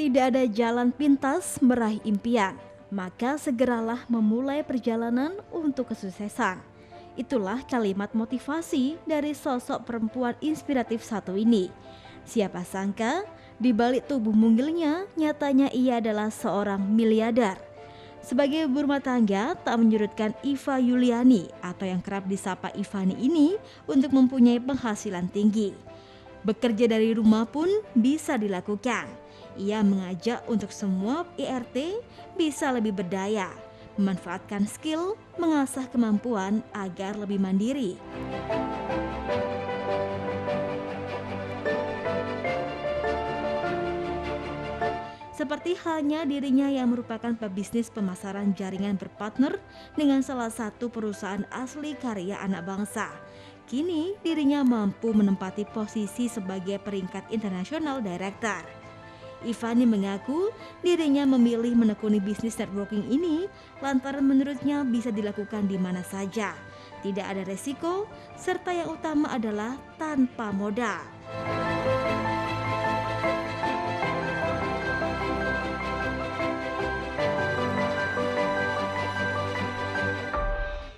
Tidak ada jalan pintas meraih impian, maka segeralah memulai perjalanan untuk kesuksesan. Itulah kalimat motivasi dari sosok perempuan inspiratif satu ini. Siapa sangka, di balik tubuh mungilnya, nyatanya ia adalah seorang miliarder. Sebagai ibu rumah tangga, tak menyurutkan Iva Yuliani atau yang kerap disapa Ivani ini untuk mempunyai penghasilan tinggi. Bekerja dari rumah pun bisa dilakukan. Ia mengajak untuk semua IRT bisa lebih berdaya, memanfaatkan skill, mengasah kemampuan agar lebih mandiri. Seperti halnya dirinya yang merupakan pebisnis pemasaran jaringan berpartner dengan salah satu perusahaan asli karya anak bangsa. Kini dirinya mampu menempati posisi sebagai peringkat internasional director. Ivani mengaku dirinya memilih menekuni bisnis networking ini lantaran menurutnya bisa dilakukan di mana saja. Tidak ada resiko, serta yang utama adalah tanpa modal.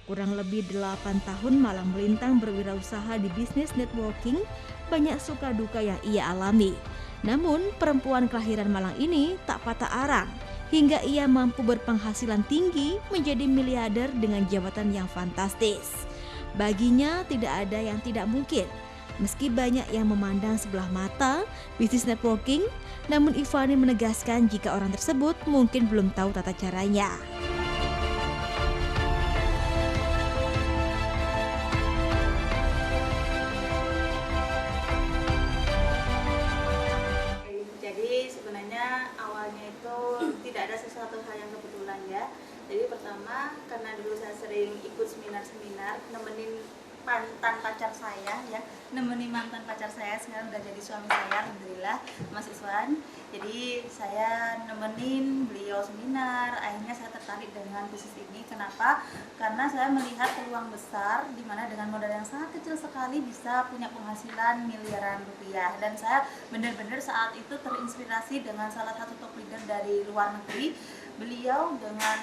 Kurang lebih 8 tahun malang melintang berwirausaha di bisnis networking, banyak suka duka yang ia alami. Namun, perempuan kelahiran Malang ini tak patah arang, hingga ia mampu berpenghasilan tinggi menjadi miliarder dengan jabatan yang fantastis. Baginya tidak ada yang tidak mungkin. Meski banyak yang memandang sebelah mata bisnis networking, namun Ivani menegaskan jika orang tersebut mungkin belum tahu tata caranya. Jadi sebenarnya awalnya itu tidak ada sesuatu hal yang kebetulan ya. Jadi pertama karena dulu saya sering ikut seminar-seminar, nemenin mantan pacar saya ya, nemenin mantan pacar saya sekarang udah jadi suami saya, alhamdulillah, Mas Iswan. Jadi saya nemenin beliau seminar, akhirnya saya tertarik dengan bisnis ini. Kenapa? Karena saya melihat peluang besar di mana dengan modal yang sangat kecil sekali bisa punya penghasilan miliaran rupiah. Dan saya benar-benar saat itu terinspirasi dengan salah satu top leader dari luar negeri. Beliau dengan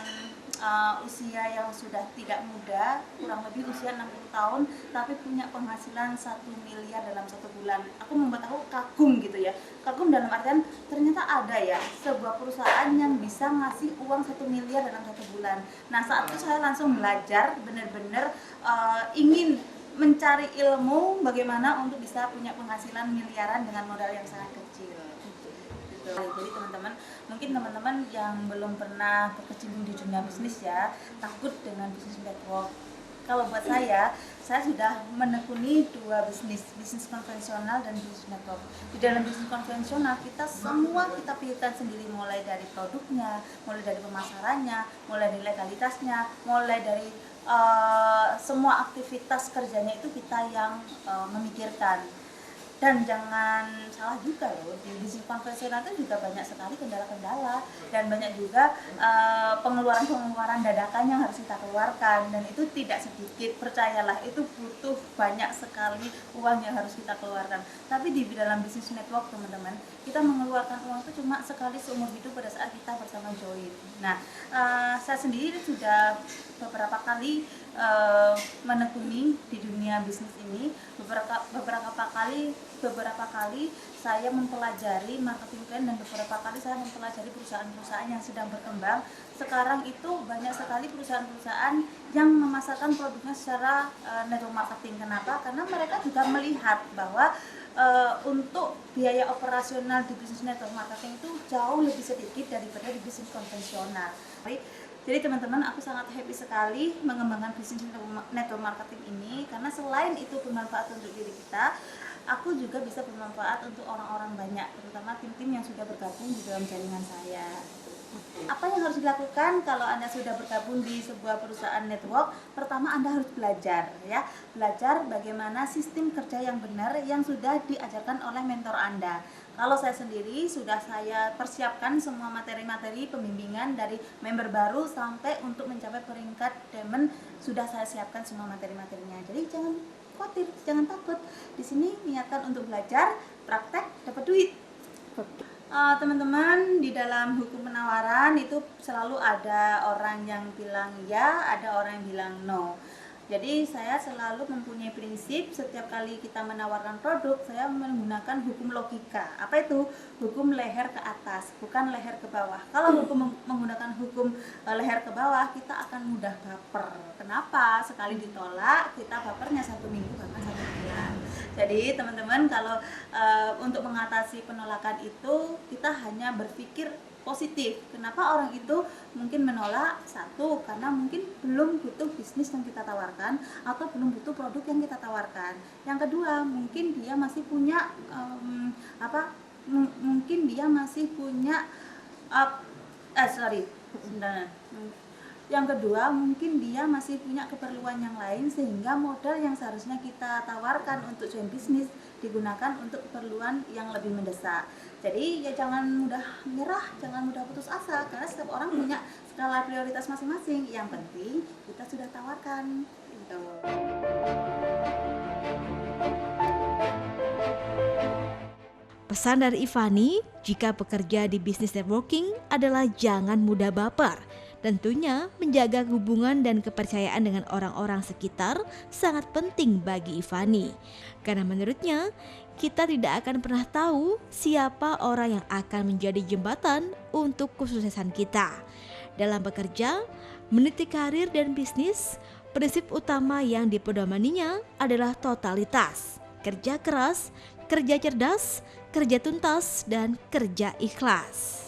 usia yang sudah tidak muda, kurang lebih usia 60 tahun, tapi punya penghasilan 1 miliar dalam 1 bulan. Aku membuat aku kagum gitu ya. Kagum dalam artian ternyata ada ya sebuah perusahaan yang bisa ngasih uang 1 miliar dalam 1 bulan. Nah saat itu saya langsung belajar, benar-benar ingin mencari ilmu bagaimana untuk bisa punya penghasilan miliaran dengan modal yang sangat kecil. Jadi teman-teman, mungkin teman-teman yang belum pernah berkecimpung di dunia bisnis ya, takut dengan bisnis network. Kalau buat saya sudah menekuni dua bisnis konvensional dan bisnis network. Di dalam bisnis konvensional kita semua kita pilihkan sendiri, mulai dari produknya, mulai dari pemasarannya, mulai dari legalitasnya, mulai dari semua aktivitas kerjanya itu kita yang memikirkan. Dan jangan salah juga loh, di bisnis konvensional itu juga banyak sekali kendala-kendala dan banyak juga pengeluaran-pengeluaran dadakan yang harus kita keluarkan, dan itu tidak sedikit, percayalah itu butuh banyak sekali uang yang harus kita keluarkan. Tapi di dalam bisnis network teman-teman, kita mengeluarkan uang itu cuma sekali seumur hidup pada saat kita bersama Join. Nah, saya sendiri sudah beberapa kali menekuni di dunia bisnis ini, beberapa kali saya mempelajari marketing plan, dan beberapa kali saya mempelajari perusahaan-perusahaan yang sedang berkembang. Sekarang itu banyak sekali perusahaan-perusahaan yang memasarkan produknya secara network marketing. Kenapa? Karena mereka juga melihat bahwa untuk biaya operasional di bisnis network marketing itu jauh lebih sedikit daripada di bisnis konvensional. Jadi teman-teman, aku sangat happy sekali mengembangkan bisnis network marketing ini, karena selain itu bermanfaat untuk diri kita, aku juga bisa bermanfaat untuk orang-orang banyak, terutama tim-tim yang sudah bergabung di dalam jaringan saya. Apa yang harus dilakukan kalau Anda sudah bergabung di sebuah perusahaan network? Pertama, Anda harus belajar ya. Belajar bagaimana sistem kerja yang benar yang sudah diajarkan oleh mentor Anda. Kalau saya sendiri sudah saya persiapkan semua materi-materi pembimbingan dari member baru sampai untuk mencapai peringkat diamond, sudah saya siapkan semua materi-materinya. Jadi jangan khawatir, jangan takut. Di sini niatkan untuk belajar, praktek, dapat duit. Teman-teman, di dalam hukum penawaran itu selalu ada orang yang bilang ya, ada orang yang bilang no. Jadi saya selalu mempunyai prinsip setiap kali kita menawarkan produk, saya menggunakan hukum logika. Apa itu? Hukum leher ke atas, bukan leher ke bawah. Kalau menggunakan hukum leher ke bawah, kita akan mudah baper. Kenapa? Sekali ditolak, kita bapernya 1 minggu bahkan 1 bulan. Jadi teman-teman, kalau untuk mengatasi penolakan itu kita hanya berpikir positif. Kenapa orang itu mungkin menolak? Satu, karena mungkin belum butuh bisnis yang kita tawarkan atau belum butuh produk yang kita tawarkan. Yang kedua, mungkin dia masih punya mungkin dia masih punya yang kedua, mungkin dia masih punya keperluan yang lain sehingga modal yang seharusnya kita tawarkan untuk join bisnis digunakan untuk keperluan yang lebih mendesak. Jadi ya jangan mudah menyerah, jangan mudah putus asa karena setiap orang punya skala prioritas masing-masing. Yang penting kita sudah tawarkan gitu. Pesan dari Ivani, jika bekerja di bisnis networking adalah jangan mudah baper. Tentunya menjaga hubungan dan kepercayaan dengan orang-orang sekitar sangat penting bagi Ivani. Karena menurutnya, kita tidak akan pernah tahu siapa orang yang akan menjadi jembatan untuk kesuksesan kita. Dalam bekerja, meniti karir dan bisnis, prinsip utama yang dipedomaninya adalah totalitas, kerja keras, kerja cerdas, kerja tuntas, dan kerja ikhlas.